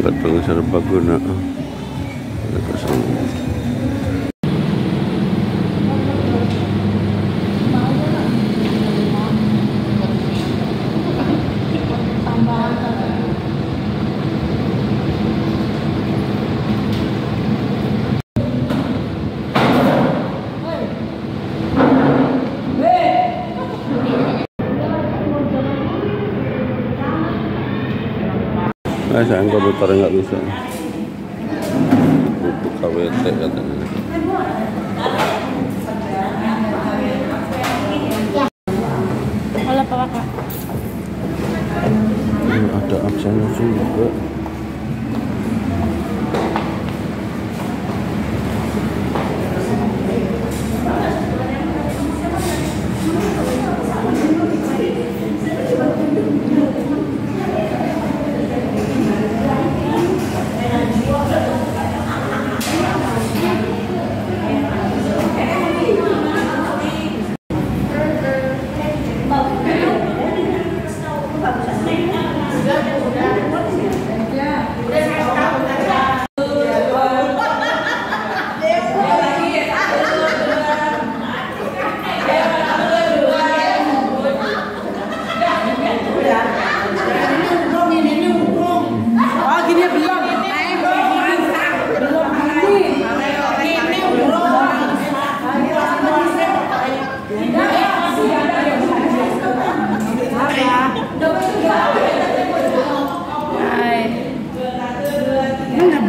Gedung Serbaguna. Sayang komputer nggak bisa, butuh KWT katanya. Halo Pak. Ada absennya juga.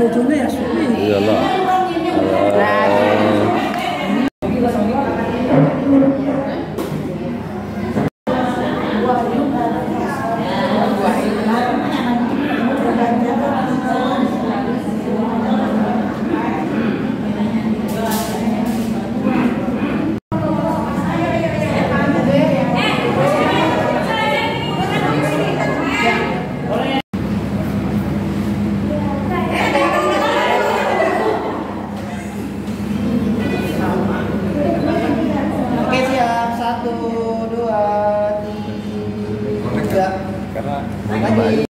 Bojone ya suwi. Iyalah. Karena baik,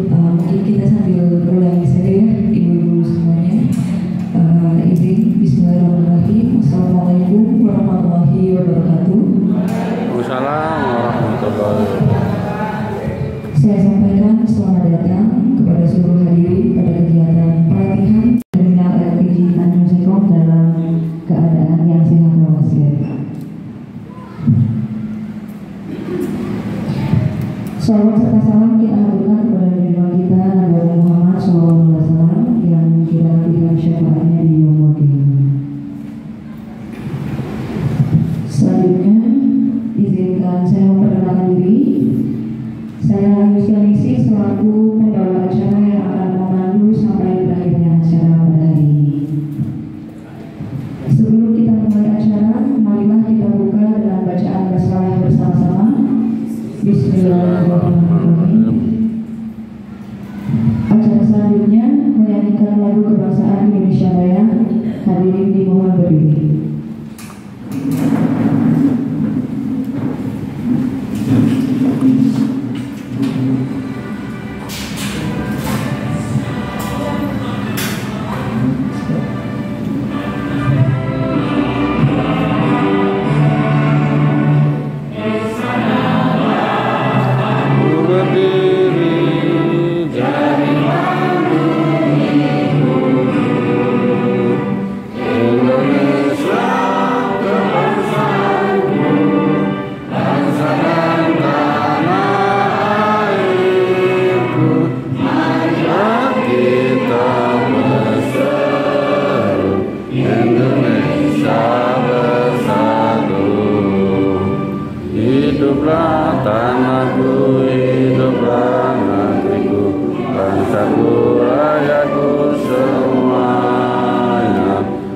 mungkin kita sambil ulangi saja ya, ibu-ibu semuanya. Izin, Bismillahirrahmanirrahim. Assalamualaikum warahmatullahi wabarakatuh. Waalaikumsalam warahmatullahi wabarakatuh. Saya sampaikan selamat datang kepada seluruh hadirin pada kegiatan pelatihan terminal LPG Tanjung Sekong dalam keadaan yang sehat walafiat. Salawat serta salam kita haturkan kepada junjungan kita Nabi Muhammad SAW yang kita nantikan syafaatnya di yaumul qiyamah. Selanjutnya, izinkan saya memperkenalkan diri. Saya Yustianisi selaku pembawa acara yang akan memandu sampai berakhirnya acara pada hari ini. Sebelum kita mulai acara, marilah kita buka dengan bacaan basmalah bersama-sama. Bismillahirrahmanirrahim. Acara selanjutnya menyanyikan lagu kebangsaan Indonesia Raya. Hadirin dimohon berdiri. Hiduplah tanahku, hiduplah negeriku, bangsaku, rakyatku semuanya.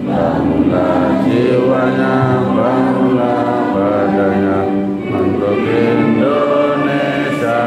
Bangunlah jiwanya, bangunlah badannya untuk Indonesia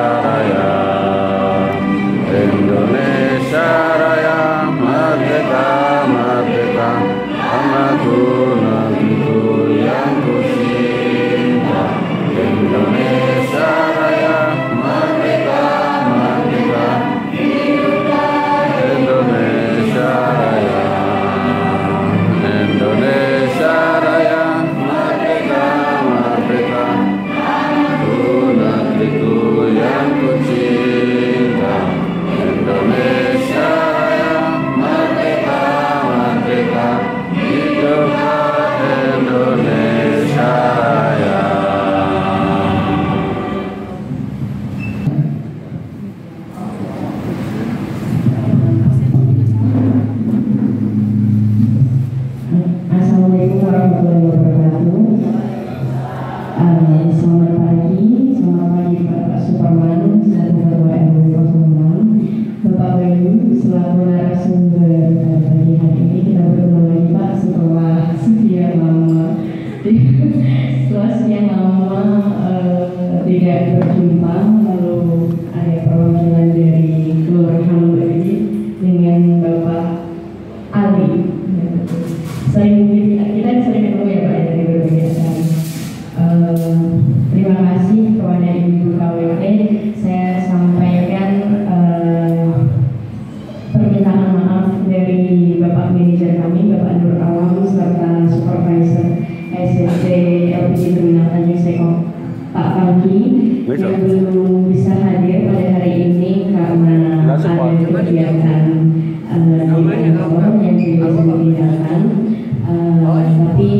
Selamat pagi Bapak Suparman, selaku Ketua RW 06, Bapak Bayu, selaku narasumber pada pagi hari ini. Kita bertemu lagi Pak setelah sekian lama tidak berjumpa. Lalu ada perwakilan dari Kelurahan Lembur ini dengan Bapak Ali. Kita sering ketemu ya Pak dari berbagai acara. Terima kasih kepada Ibu KWT. Saya sampaikan permintaan maaf dari Bapak manajer kami, Bapak Nur Alam, serta supervisor SSD LPG Terminal Tanjung Seko, Pak Pangki, yang belum bisa hadir pada hari ini karena ada kegiatan di kantor yang bisa ditinggalkan. Tapi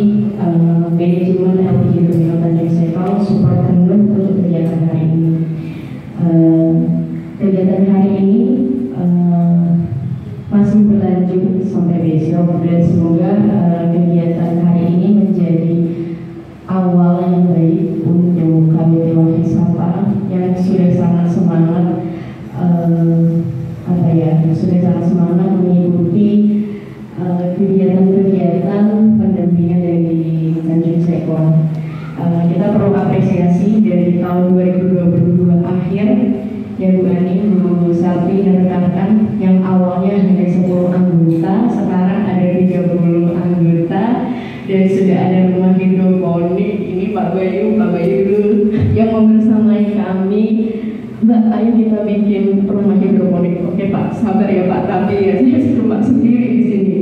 manajemen LPG Terminal Tanjung Seko support penuh untuk kegiatan hari ini. Kegiatan hari ini masih berlanjut sampai besok, dan semoga kegiatan hari ini menjadi awal yang baik untuk kami Dewan Hisapa yang sudah sangat semangat sudah sangat semangat mengikuti kegiatan-kegiatan pendampingan dari Tanjung Seko. Kita perlu apresiasi dari tahun 2022 akhir ya Bu Ani, Bu Sapi dan rekan-rekan yang awalnya hanya 10 anggota, sekarang ada 30 anggota dan sudah ada rumah hidroponik. Ini Pak Bayu dulu yang membersamai kami. Mbak, ayo kita bikin rumah hidroponik. Oke Pak, sabar ya Pak, tapi ya saya suruh Pak sendiri di sini.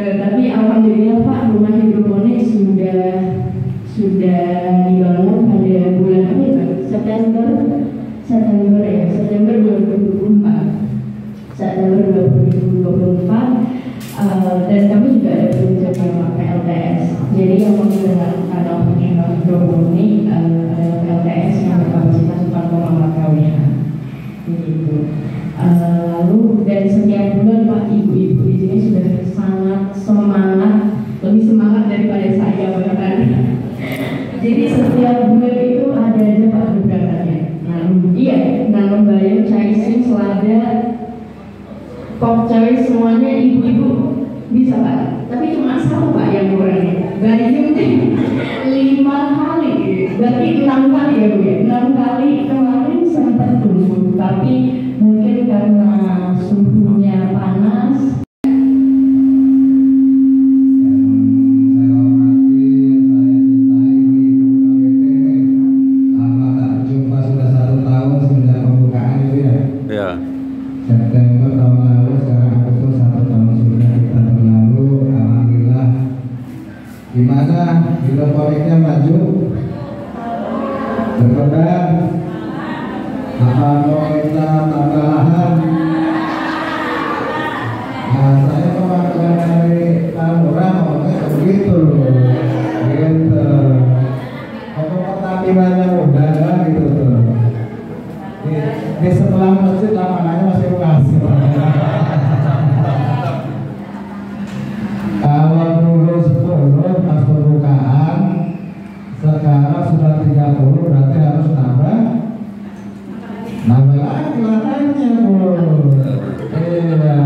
Tapi alhamdulillah Pak, rumah hidroponik sudah dibangun pada bulan apa ya Pak? September 2024. Dan kami juga ada penunjuk sama PLTS. Jadi yang menggunakan kanal hidroponik adalah PLTS yang berkapasitas 4,4 kWh. Begitu. Lalu dari sekian bulan Pak, ibu-ibu di sini sudah sangat semangat, lebih semangat daripada saya bahkan. Jadi setiap bulan itu ada aja Pak kegiatannya. Nanam bayam, caising, selada, pokcoy, semuanya ibu-ibu bisa Pak. Tapi cuma satu Pak yang kurangnya. Bayam 5 kali, berarti 6 kali ya Bu ya. 6 kali kemarin sempat tumbuh, tapi mungkin karena suhunya panas. September tahun lalu, sekarang Agustus 1 tahun sudah kita berlalu. Alhamdulillah. Gimana hidroponiknya maju? Berkembang? Apa mau kita tambah lahan? Nah, saya mewakilkan dari Tamura ngomongnya begitu. Gitu. Untuk petani banyak muda gitu tuh. Di sebelah masjid lapangannya masih luas. Kalau dulu 10 pas pembukaan, sekarang sudah 30, berarti harus nambah lagi lahannya Bu. Iya,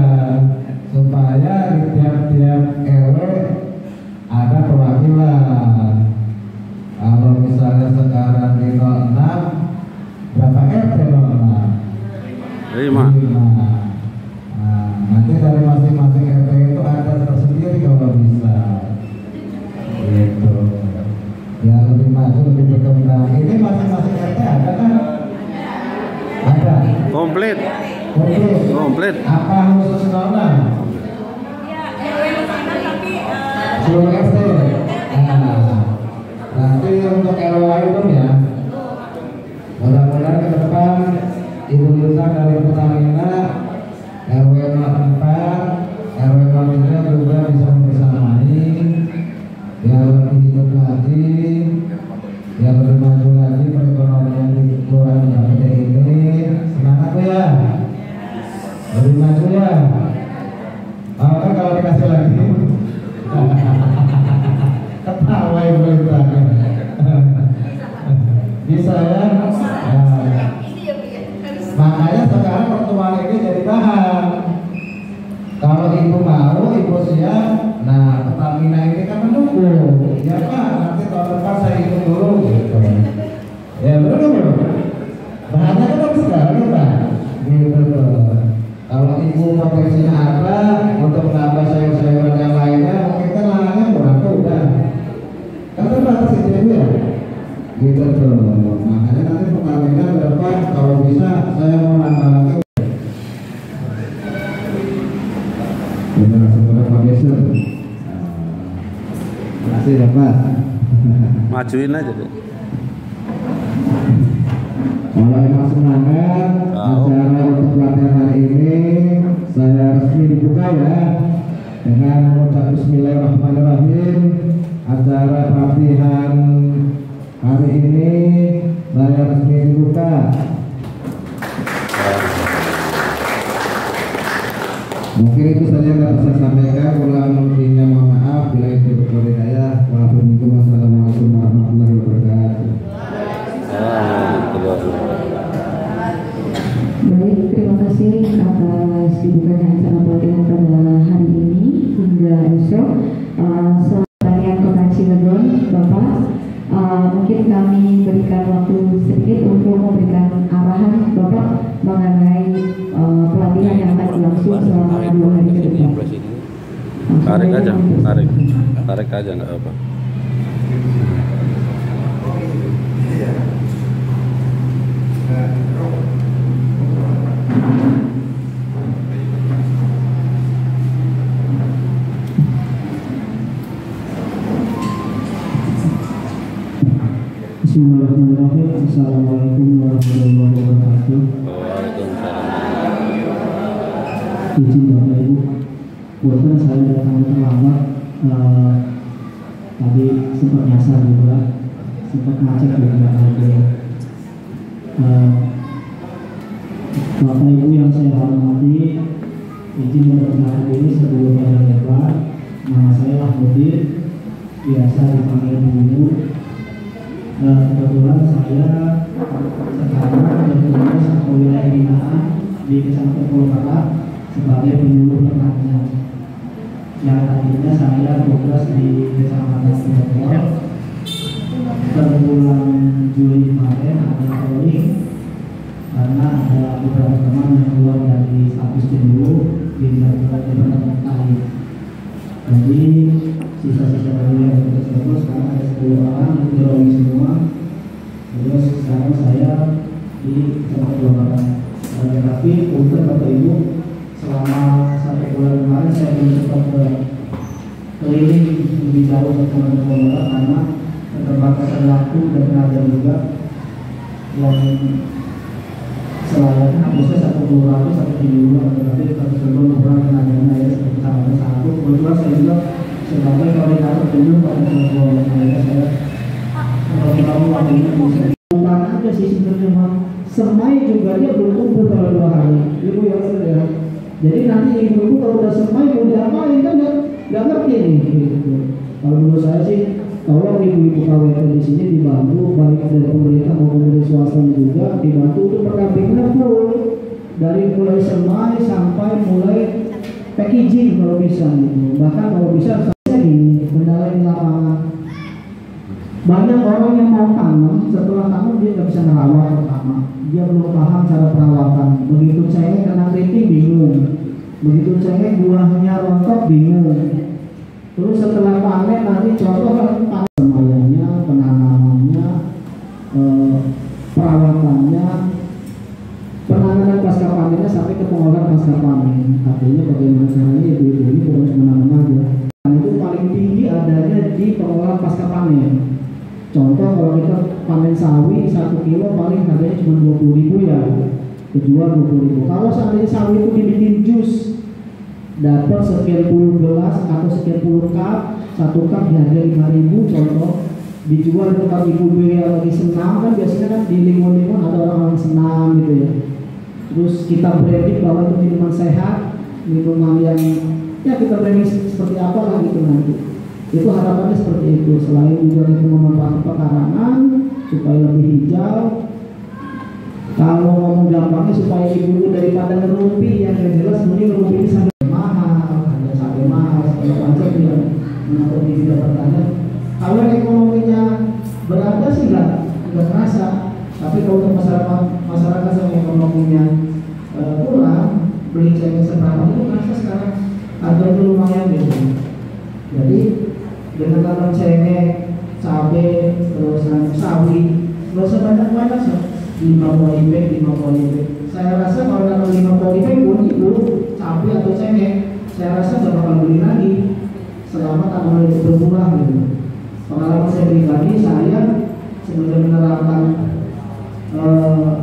supaya di tiap-tiap RW ada perwakilan. Kalau misalnya sekarang di 06, berapa RT 5. Nah, nanti dari masing-masing RT itu ada tersendiri kalau bisa. Gitu. Biar lebih maju, lebih berkembang. Ini masing-masing RT ada kan? Ada. Komplit. Apa khusus normal? Seluruh RT. Nah, nanti untuk RW itu ya. Mudah-mudahan ke depan Ibu Yusa dari Pertamina, RW 04, RW 03 juga bisa membersamai, biar lebih hidup lagi, biar lebih maju lagi perekonomian di Kelurahan Bapeda ini. Semangat ya, lebih maju ya. Kan kalau dikasih lagi, ketawa Ibu Yusa. Bisa ya. Makanya sekarang pertemuan ini jadi bahan. Kalau ibu mau, ibu siap. Nah, Pertamina ini kan mendukung. Ya Pak, nanti tahun depan saya ikut dulu. Gitu. Ya betul belum? Bahannya kan sekarang Pak. Gitu tuh. Kalau ibu potensinya ada untuk menambah sayur-sayuran yang lainnya, mungkin kan lahannya kurang tuh udah. Kan terbatas itu ya. Gitu tuh. Makanya nanti Pertamina ke depan kalau bisa saya mau nambah lagi. Terima kasih Terima kasih Bapak. Majuin aja deh. Kalau emang semangat acara untuk pelatihan hari ini saya resmi dibuka ya dengan mengucap Bismillahirrahmanirrahim. Acara pelatihan hari ini saya resmi dibuka. Mungkin itu saja yang dapat saya sampaikan. Kurang lebihnya mohon maaf. Bila itu berhidayah. Wassalamualaikum warahmatullahi wabarakatuh. Baik, terima kasih atas dibukanya acara pelatihan pada hari ini hingga esok. Selamat konferensi Legon, Bapak. Mungkin kami berikan waktu sedikit untuk memberikan arahan Bapak mengenai pelatihan yang akan berlangsung selama 2 hari ke depan. Tarik aja, tarik aja nggak apa. Bismillahirrahmanirrahim. Assalamualaikum warahmatullahi wabarakatuh. Izin Bapak Ibu, buatkan saya datang terlambat. Tadi sempat nyasar juga, sempat macet juga tadi. Bapak Ibu yang saya hormati, izin memperkenalkan diri sebelum pada lebar. Nama saya Ahmudin, biasa dipanggil Bumbu. Kebetulan saya sekarang bertugas ke wilayah binaan di Kecamatan Pulau Barat sebagai penyuluh pertanian. Yang tadinya saya tugas di Kecamatan Pulau Barat. Per bulan Juli kemarin ada polling karena ada beberapa teman yang keluar dari status dulu di departemen lain. Jadi sisa-sisa dari yang tersebut sekarang ada 10 orang itu drawing semua. Terus sekarang saya di Kecamatan Pulau Barat. Tapi untuk Bapak Ibu selama 1 bulan kemarin saya belum sempat keliling lebih jauh ke Kecamatan Pulau Barat karena keterbatasan waktu dan tenaga juga yang selayaknya harusnya 1 bulan atau 1 minggu tetapi tersebut kurang tenaganya ya seperti tanggal 1. Kebetulan saya juga sebagai koordinator dulu pada sebuah saya kalau waktu ini bisa bukan aja sih sebenarnya semai juga dia belum tumbuh kalau 2 hari ibu ya. Jadi nanti ibu-ibu kalau udah semai mau diapain kan nggak ngerti nih gitu. Kalau menurut saya sih tolong ibu-ibu KWT di sini dibantu baik dari pemerintah maupun dari swasta juga dibantu untuk pendampingan full dari mulai semai sampai mulai packaging kalau bisa gitu. Bahkan kalau bisa ini kendala di lapangan banyak orang yang mau tanam setelah tanam dia nggak bisa merawat pertama dia belum paham cara perawatan begitu cengeng kena keriting bingung begitu cengeng buahnya rontok bingung terus setelah panen nanti contoh kan semuanya penanamannya perawatannya penanganan pasca panennya sampai ke pengolahan pasca panen artinya bagaimana caranya ibu-ibu ini harus menanam aja itu paling tinggi adanya di pengolahan pasca panen. Contoh kalau kita panen sawi 1 kilo paling harganya cuma 20.000 ya, kejual 20.000. Kalau seandainya sawi itu dibikin jus, dapat sekian puluh gelas atau sekian puluh cup, 1 cup di harga 5.000 contoh, dijual di tempat ibu-ibu yang lagi senam kan biasanya kan di limun-limun ada orang-orang senam gitu ya. Terus kita branding bahwa itu minuman sehat, minuman yang ya kita branding seperti apa lah gitu nanti itu harapannya seperti itu selain juga itu memanfaatkan pekarangan supaya lebih hijau. Kalau ngomong gampangnya supaya diburu daripada ngerumpi, yang jelas mending ngerumpi ini sampai mahal, ada sampai mahal segala macam yang menutupi tidak bertanya. Kalau ekonominya berada sih nggak terasa, tapi kalau untuk masyarakat yang ekonominya kurang, beli cengkeh seberapa itu terasa sekarang harganya lumayan gitu. Jadi dengan tanam cengkeh, cabai, terus sawi, nggak usah banyak-banyak sih. 5 polybag. Saya rasa kalau nanam 5 polybag pun itu cabai atau cengkeh, saya rasa nggak bakal beli lagi selama tanaman itu berbuah gitu. Pengalaman saya pribadi, saya semenjak menerapkan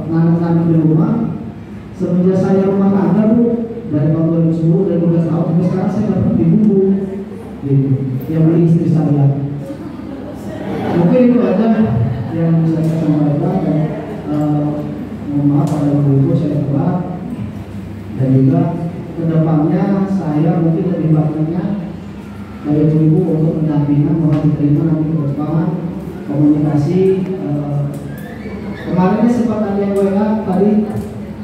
nanam di rumah, semenjak saya rumah tangga Bu, dari tahun 2010 dari 12 tahun sampai sekarang saya dapat beli buku gitu, yang beli istri saya. Mungkin itu aja yang bisa saya sampaikan, dan mohon maaf pada ibu saya telat, dan juga kedepannya saya mungkin lebih banyaknya dari ibu untuk pendampingan mohon diterima nanti ke depan komunikasi. Kemarin sempat ada yang WA tadi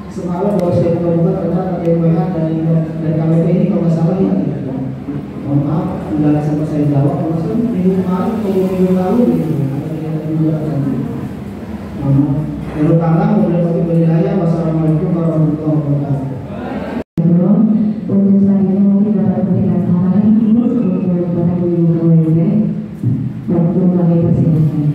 semalam bahwa saya buka ternyata ada yang WA dari KWP ini kalau nggak salah ya. Mohon maaf, tidak sempat saya jawab. Maksudnya minggu kemarin atau minggu lalu gitu. Ada yang juga tadi. Terutama kemudian berjaya. Wassalamualaikum warahmatullahi wabarakatuh. Untuk selanjutnya mungkin dapat memberikan arahan untuk para ibu KWP. Waktu kami persilakan.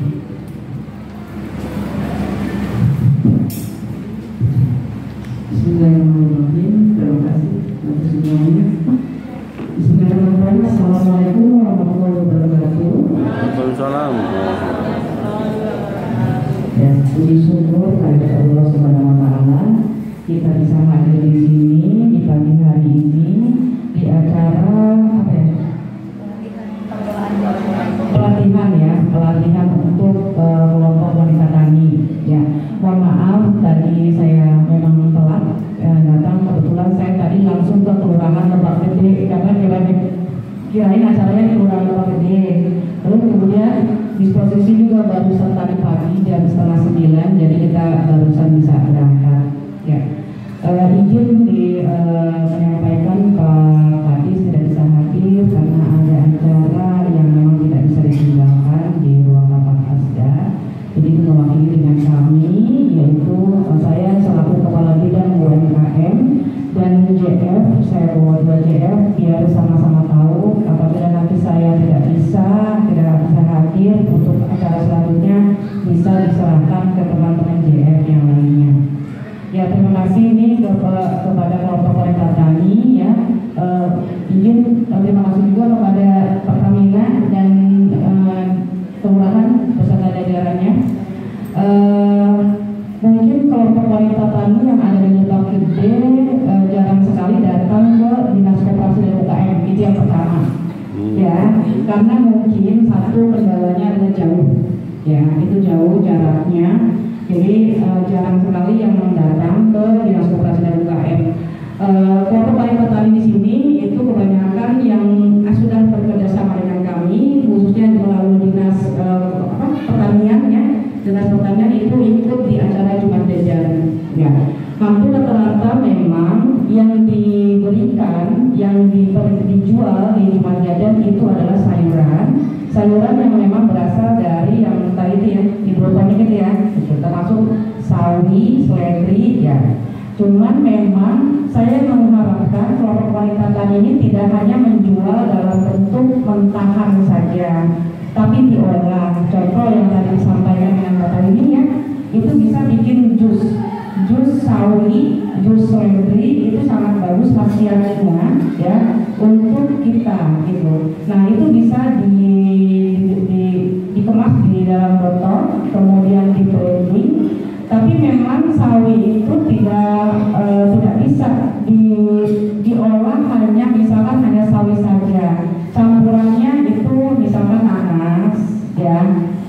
Bismillahirrahmanirrahim. Terima kasih atas semuanya. Bismillahirrahmanirrahim. Assalamualaikum warahmatullahi wabarakatuh. Waalaikumsalam. Ya, puji syukur kepada Allah Subhanahu wa Ta'ala, kita bisa hadir di sini di pagi hari ini di acara apa ya? Pelatihan untuk kelompok wanita tani. Ya, mohon maaf tadi saya memang telat datang, kebetulan saya tadi langsung ke Kelurahan Lebak Gede karena kirain acaranya di Kelurahan Lebak Gede. Terus kemudian disposisi juga barusan tadi pagi jam 8:30, jadi kita barusan bisa berangkat. Ya, izin menyampaikan Pak Kadis tidak bisa hadir karena ada acara yang memang tidak bisa ditinggalkan di ruang rapat ASDA. Jadi itu mewakili dengan kami, yaitu saya selaku Kepala Bidang UMKM dan JF, saya bawa 2 JF biar sama-sama tahu apabila nanti saya tidak bisa hadir untuk acara selanjutnya bisa diserahkan ke teman-teman JF yang lainnya. Ya, terima kasih ini kepada kelompok wanita tani ya. Izin terima kasih juga kepada Pertamina dan kelurahan beserta jajarannya. Mungkin kelompok wanita tani yang ada di Lebak Gede jarang sekali datang ke Dinas Koperasi dan UKM, itu yang pertama. Ya, karena mungkin satu kendalanya adalah jauh. Ya, itu jauh jaraknya. Jadi jarang sekali yang datang ke Dinas Koperasi dan UKM. Kelompok wanita tani di sini itu kebanyakan yang sudah bekerja sama dengan kami, khususnya melalui Dinas Pertanian ya. Dinas Pertanian itu ikut di acara Jumat Jajan. Ya, hampir rata-rata memang yang diberikan, yang dijual di Jumat Jajan itu adalah sayuran yang memang berasal dari yang tadi itu ya, hidroponik itu ya, termasuk sawi, seledri ya. Cuman memang saya mengharapkan kelompok wanita tani ini tidak hanya menjual dalam bentuk mentahan saja, tapi diolah. Contoh yang tadi disampaikan dengan Bapak ini ya, itu bisa bikin jus sawi, jus seledri, itu sangat bagus khasiatnya ya untuk kita gitu. Nah, itu bisa dikemas di dalam botol, kemudian di blending. Tapi memang sawi itu tidak bisa diolah hanya misalkan hanya sawi saja. Campurannya itu misalkan nanas ya,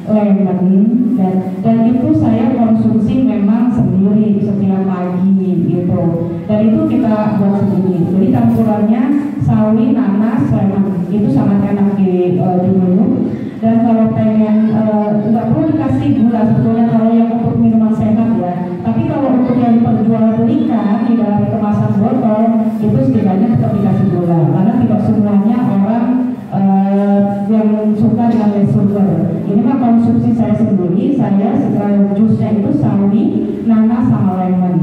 lemon, dan itu saya konsumsi memang sendiri setiap pagi gitu. Dan itu kita buat sendiri. Jadi campurannya sawi, nanas, lemon itu sangat enak diminum. Dan kalau pengen nggak perlu dikasih gula sebetulnya kalau yang untuk minuman sehat ya. Tapi kalau untuk yang diperjualbelikan di dalam kemasan botol itu setidaknya tetap dikasih gula karena tidak semuanya orang yang suka dengan less sugar. Ini mah konsumsi saya sendiri, saya jusnya itu sawi, nanas sama lemon.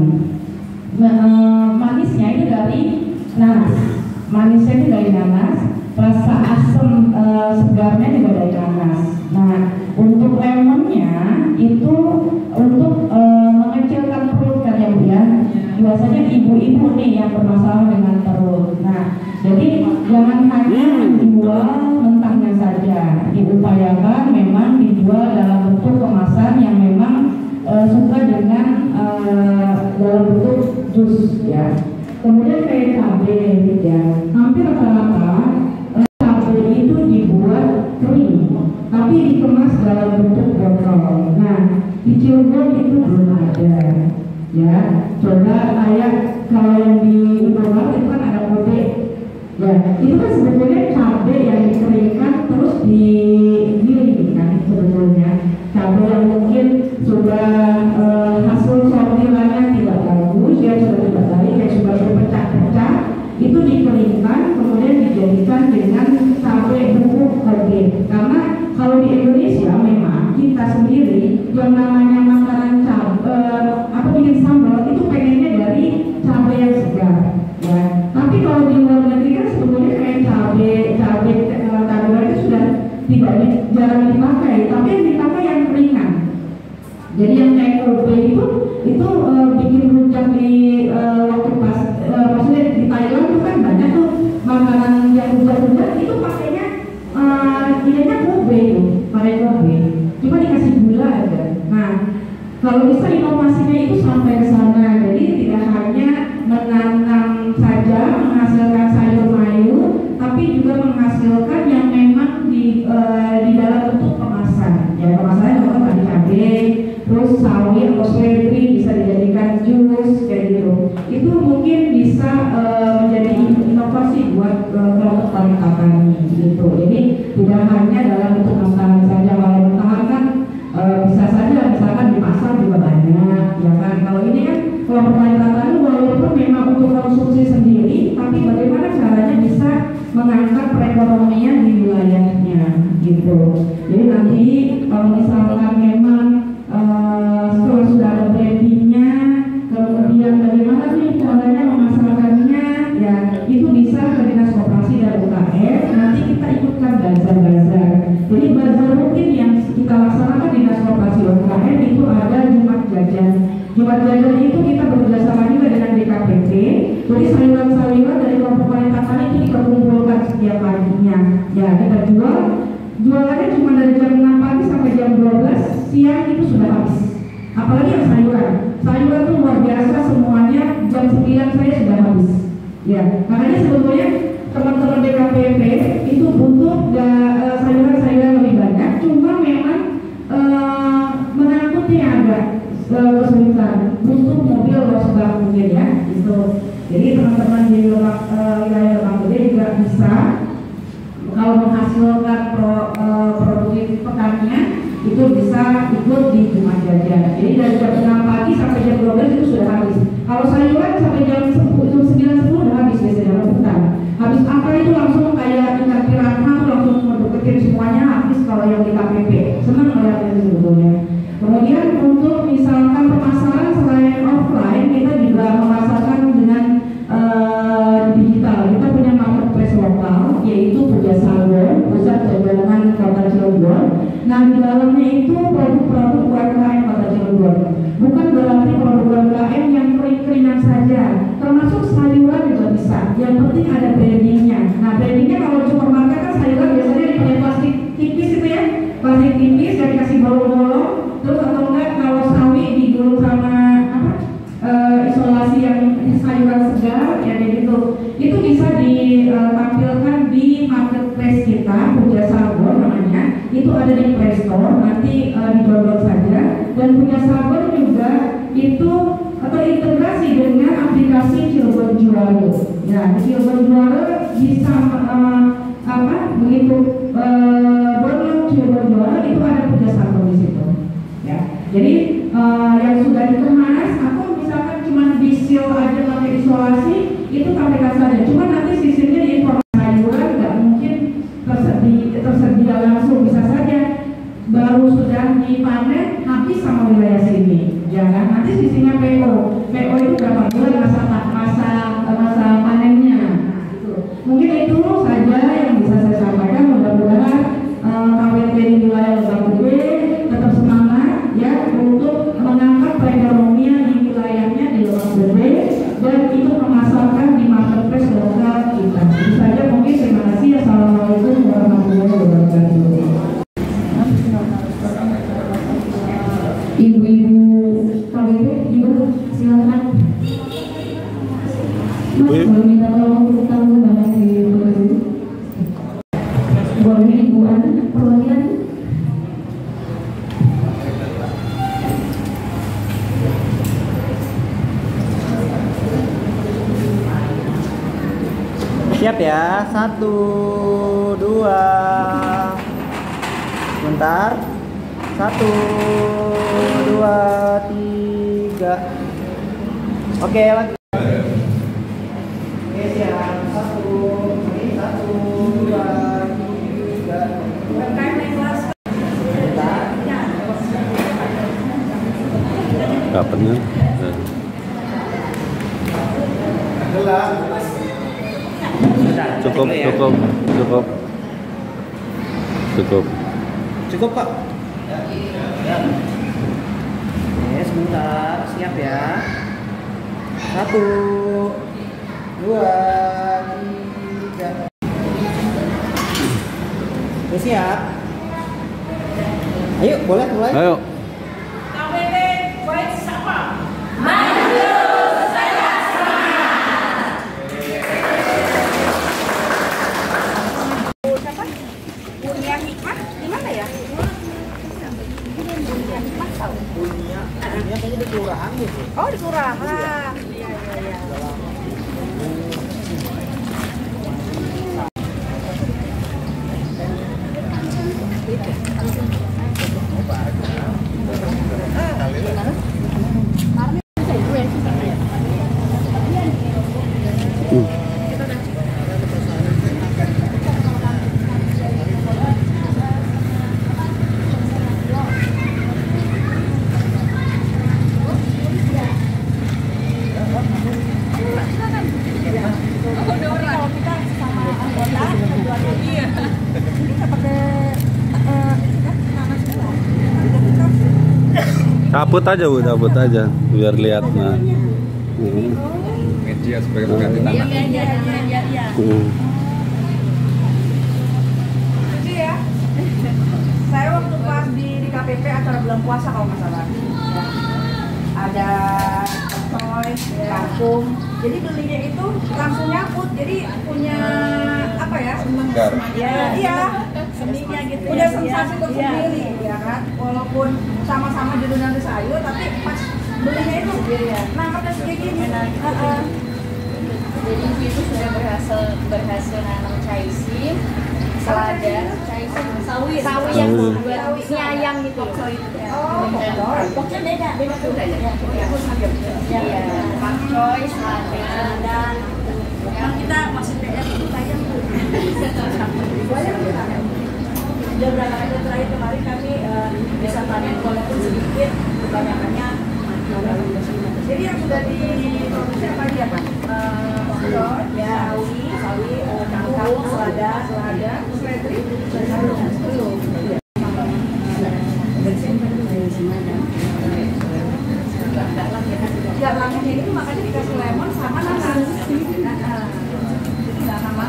Manisnya itu dari nanas, manisnya itu dari nanas, rasa asam segarnya juga dari nanas. Nah, untuk lemonnya itu untuk mengecilkan perut kan ya Bu ya. Biasanya ibu-ibu nih yang bermasalah dengan perut. Nah, jadi jangan hanya dijual mentahnya saja, diupayakan memang dijual dalam bentuk kemasan yang memang suka dengan dalam bentuk jus ya. Kemudian kayak cabai ya, hampir rata-rata cabai itu dibuat kering, tapi dikemas dalam bentuk botol. Nah, di Cirebon itu belum ada ya. Coba kayak kalau yang di Indomaret itu kan ada kobe ya, itu kan sebetulnya cabai yang dikeringkan terus digiling kan sebetulnya. Cabai yang mungkin sudah hasil sortirannya tidak bagus, ya sudah tidak baik, ya sudah berpecah-pecah, itu dikeringkan kemudian dijadikan dengan cabai bubuk kobe. Karena kalau di Indonesia memang kita sendiri yang namanya makanan bikin sambal itu pengennya dari cabai yang segar ya. Tapi kalau di luar negeri kan sebetulnya kayak cabai itu sudah jarang dipakai, tapi yang dipakai yang ringan. Jadi yang kayak kobe itu bikin rujak di waktu pas maksudnya di Thailand itu kan banyak tuh makanan yang rujak-rujak itu pakainya ininya kobe itu, pakai kobe. Cuma dikasih gula aja. Nah, kalau bisa inovasinya itu sampai ke sana. Jadi tidak hanya menanam saja menghasilkan sayur mayur, tapi juga menghasilkan yang memang di dalam bentuk kemasan. Ya, kemasannya contoh tadi cabai, terus sawi atau seledri bisa dijadikan jus kayak gitu. Itu mungkin bisa menjadi inovasi buat kelompok tani gitu. Jadi tidak hanya dalam bentuk makanan saja. Kalau bertahan kan bisa saja misalkan di pasar juga banyak ya kan. Kalau ini kan kelompok tani walaupun memang untuk konsumsi sendiri, tapi bagaimana caranya bisa mengangkat perekonomian di wilayahnya gitu. Jadi nanti kalau misalkan memang setelah sudah ada brandingnya, kemudian bagaimana nih caranya memasarkannya, ya itu bisa ke Dinas Koperasi dan UKM. Nanti kita ikutkan bazar-bazar. Jadi bazar rutin yang kita laksanakan di Dinas Koperasi UKM itu ada Jumat Jajan. Jumat Jajan itu kita bekerjasama juga dengan DKPP. Jadi sayuran-sayuran dari kelompok wanita tani itu kita kumpulkan setiap paginya. Ya kita jualannya cuma dari jam 6 pagi sampai jam 12 siang itu sudah habis. Apalagi yang sayuran itu luar biasa, semuanya jam 9 saya sudah habis. Ya, makanya sebetulnya teman-teman DKPP itu butuh sayuran-sayuran lebih banyak, cuma memang mengangkutnya agak kesulitan, butuh mobil losbak mungkin ya gitu. Jadi teman-teman di wilayah Lebak Gede juga bisa kalau menghasilkan produksi pertanian itu bisa ikut di Jumat Jajan. Jadi dari jam 6 pagi sampai jam 12 itu sudah habis. Kalau sayuran sampai jam 9-10 udah habis biasanya rebutan. Habis apa itu langsung kayak ikan piranha tuh langsung mendeketin semuanya habis kalau yang di KPP. Senang melihatnya sebetulnya. Kemudian untuk misalkan pemasaran selain offline, kita juga memasarkan dengan digital. Kita punya marketplace lokal yaitu Pujasagon, Pusat Jajanan Kota Cilegon. Nah, di dalamnya itu produk-produk UMKM Kota Cilegon. Bukan berarti produk UMKM yang kering-keringan saja, termasuk sayuran juga bisa. Yang penting ada brandingnya. Nah, brandingnya kalau di supermarket kan sayuran biasanya dipakai plastik tipis itu ya, plastik tipis dan dikasih bolong-bolong. Terus atau enggak kalau sawi digulung sama isolasi yang sayuran segar ya kayak gitu. Itu bisa ditampilkan di marketplace kita, Pujasagon namanya. Itu ada di Play Store, nanti di-download saja. Dan Pujasagon juga itu atau integrasi dengan aplikasi Cirebon Juara. Ya, di Cirebon Juara bisa begitu download Cirebon udah sambung di situ. Ya, jadi yang sudah dikemas, atau misalkan cuma visio aja pakai isolasi, itu KPK saja. Cuma nanti sistemnya di informasi sayuran nggak mungkin tersedia langsung, bisa saja baru sudah dipanen habis sama wilayah sini. Jangan nanti sisinya PO itu berapa bulan masa panennya. Mungkin itu saja yang bisa saya sampaikan. Mudah-mudahan KWT di wilayah Lebak Gede tetap semangat ya untuk mengangkat perekonomian di wilayahnya di Lebak Gede dan itu memasarkan di marketplace lokal kita. Itu saja mungkin. Terima kasih. Assalamualaikum warahmatullahi wabarakatuh. Ibu-ibu KWT juga silakan. Mas, boleh minta tolong untuk tamu banyak di depan dulu. Boleh Ibu Ana perwakilan. Siap ya, 1, 2, bentar, 1, 2, 3, oke lagi. Oke siap, 1, 2, 3, Kapannya? Cukup Pak. Oke, sebentar, siap ya. 1, 2, 3. Oke, siap. Ayo, boleh mulai. Ayo. KWT baik sama. Punya hikmah di mana ya? Punya kayaknya di kelurahan gitu. Oh, di kelurahan. Iya. Cabut aja Bu, cabut aja biar lihat. Nah. Media sebagai pengganti tanah. Iya. Jadi ya, saya waktu pas di KPP acara bulan puasa kalau nggak salah, ya, ada toy, kangkung. Jadi belinya itu langsung nyangkut. Jadi punya apa ya? Segar. Iya. Seninya gitu. Punya sensasi tersendiri, ya kan? Walaupun sama-sama judulnya sayur, tapi pas belinya itu nangkapnya kayak gini. Jadi ibu itu sudah berhasil nanam caisim, selada, caisim, sawi yang buat mie ayam gitu. Pokoknya beda tuh ya. Iya, pakcoy, selada, dan Kita masih PR itu ayam tuh. Udah berapa kali terakhir kemarin kami bisa panen walaupun sedikit, kebanyakannya. Jadi yang sudah diproduksi apa aja Pak? Sawi, kangkung, selada, seledri, belum. Nggak langsung itu makanya dikasih lemon sama nanas. Nggak sama.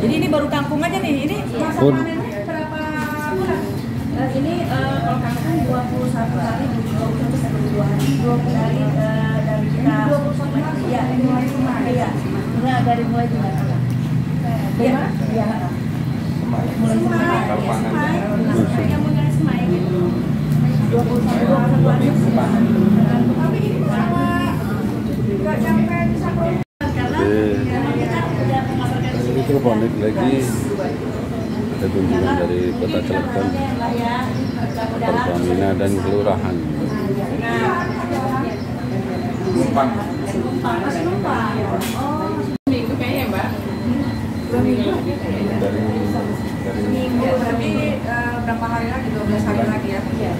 Jadi ini baru kangkung aja nih. Ini masa panennya berapa bulan? Ini kalau kangkung 21 hari, 22 hari. 20 hari dari kita. 21 hari? Iya, mulai Semai. Iya. Enggak, dari mulai Jumat. Iya. Iya. Mulai Semai. Yang mulai Semai gitu. 21 hari. Tapi ini sama nggak sampai bisa produksi karena kita udah memasarkan Mikrofonik lagi. ada kunjungan dari Kota Cilegon, Pertamina dan kelurahan. Minggu kayaknya Mbak. 2 minggu. Dari Minggu berarti berapa hari lagi? 12 hari lagi ya? Iya.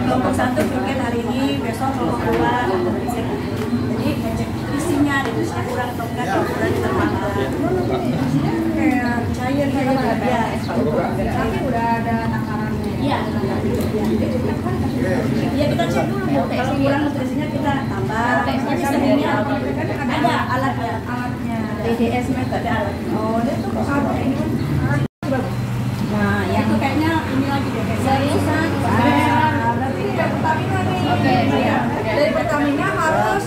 Kelompok 1 mungkin hari ini, besok kelompok 2 jadi ngecek isinya, isinya kurang atau enggak, kurang terpantau. Kayak cair ya, tapi udah ada takarannya. Iya, ya kita cek dulu Bu, kalau kurang nutrisinya kita tambah. Ada alatnya. DDS method ada alat. Oh, dia tuh kalau ini kan. Nah, yang itu kayaknya ini lagi deh. Seriusan? Berarti dari Pertamina nih. Oke, iya. Dari Pertamina harus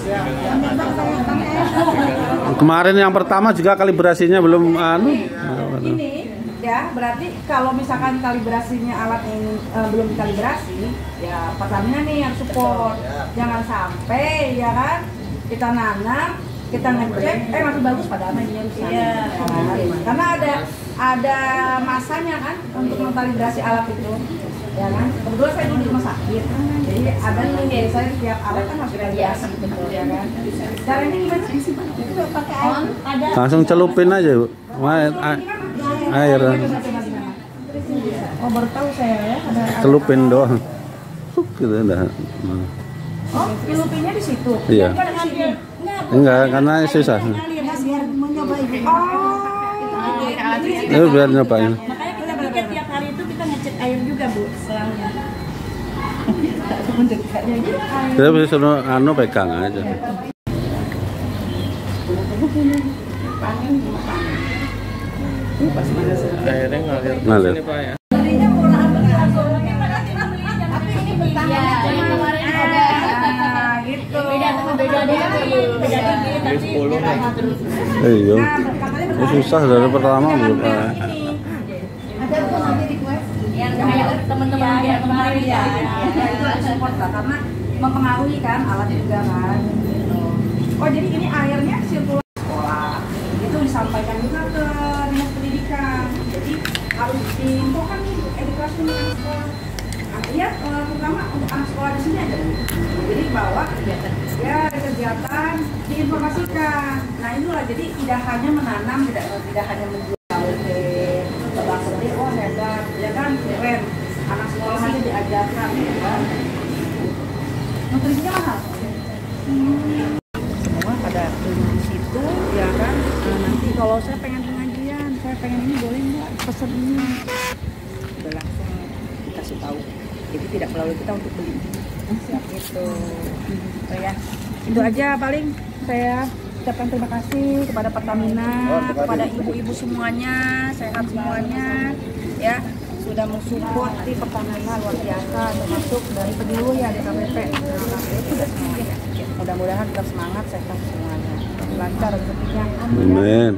kemarin yang pertama juga kalibrasinya belum ini ya, berarti kalau misalkan kalibrasinya alat ini belum dikalibrasi, ya Pertamina nih yang support. Jangan sampai ya kan kita nanam, kita ngecek, masih bagus padahal ini rusak. Iya. Karena ada masanya kan untuk mengkalibrasi alat itu. Ya kan? Kebetulan saya dulu di rumah sakit. Jadi ada nih saya setiap alat kan harus kalibrasi betul ya kan. Caranya gimana sih? Itu pakai air. Ada. langsung celupin aja Bu. Air. Oh, baru tahu saya ya ada Celupin doang. Gitu udah. Oh, celupinnya di situ. Iya. Enggak, karena susah. Oh. Itu biar nyobain. Makanya kita pikir tiap hari itu kita ngecek air juga Bu, selangnya. Kita bisa suruh pegang aja. Airnya ngalir Ngalir. sini Pak ya. Belinya murah benar. Tapi ini Iya, yang kemarin ada gitu. beda dia beda dikit tapi 10 nih. Iya. Ini susah dari pertama belum. Ada tuh nanti request yang kayak teman-teman yang kemarin ya. itu harus support lah karena mempengaruhi kan alat juga kan. Gitu. Oh jadi ini airnya sirkulasi sekolah itu disampaikan juga ke dinas pendidikan. Jadi harus diinfokan nih edukasi untuk anak sekolah. Artinya terutama untuk anak sekolah di sini ada. Jadi bahwa ya kegiatan diinformasikan. Nah itulah jadi tidak hanya menanam, tidak hanya menjual tebak sendiri, oh hebat, ya kan keren. Anak sekolah aja diajarkan, ya kan. Nutrisinya mahal. Semua pada beli di situ, ya kan. Nah, nanti kalau saya pengen pengajian, saya pengen ini boleh nggak pesen ini? Udah langsung dikasih tahu. Jadi tidak melalui kita untuk beli. Siap itu. Oh ya, itu aja paling saya ucapkan terima kasih kepada Pertamina, kepada ibu-ibu semuanya, sehat semuanya, ya sudah mensupport di Pertamina luar biasa, termasuk dari penyuluh ya di KPP. Mudah-mudahan tetap semangat, sehat semuanya, lancar rezekinya. Amin.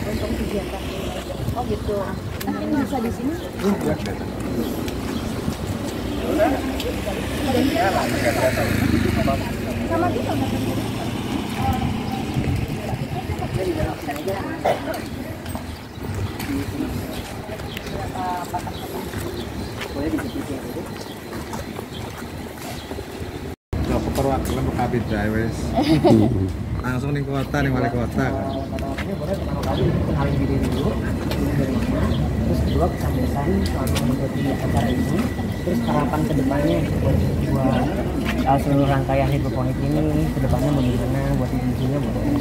Untuk kegiatan oh gitu. Tapi ini bisa di sini. Sama dia perwakilan Kabid wes langsung nih kota nih wali kota kan. Ini boleh kenalin diri dulu, dari mana, terus kedua kesambesan selama mengikuti acara ini, terus harapan kedepannya buat seluruh rangkaian hidroponik ini kedepannya bagaimana buat ibu-ibunya boleh.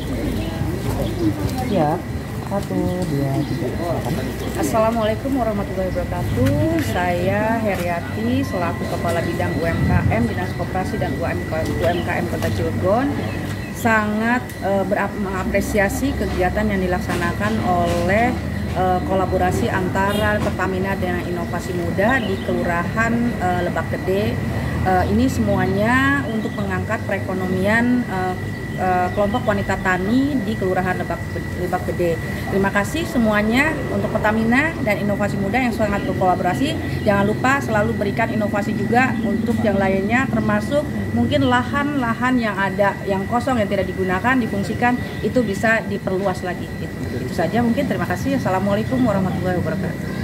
Ya, 1, 2, 3. Assalamualaikum warahmatullahi wabarakatuh. Saya Heriati selaku Kepala Bidang UMKM Dinas Koperasi dan UMKM Kota Cilegon sangat mengapresiasi kegiatan yang dilaksanakan oleh kolaborasi antara Pertamina dengan Inovasi Muda di Kelurahan Lebak Gede. Ini semuanya untuk mengangkat perekonomian kelompok wanita tani di Kelurahan Lebak Gede. Terima kasih semuanya untuk Pertamina dan Inovasi Muda yang sangat berkolaborasi. Jangan lupa selalu berikan inovasi juga untuk yang lainnya, termasuk mungkin lahan-lahan yang ada, yang kosong, yang tidak digunakan, difungsikan, itu bisa diperluas lagi. Itu saja mungkin. Terima kasih. Assalamualaikum warahmatullahi wabarakatuh.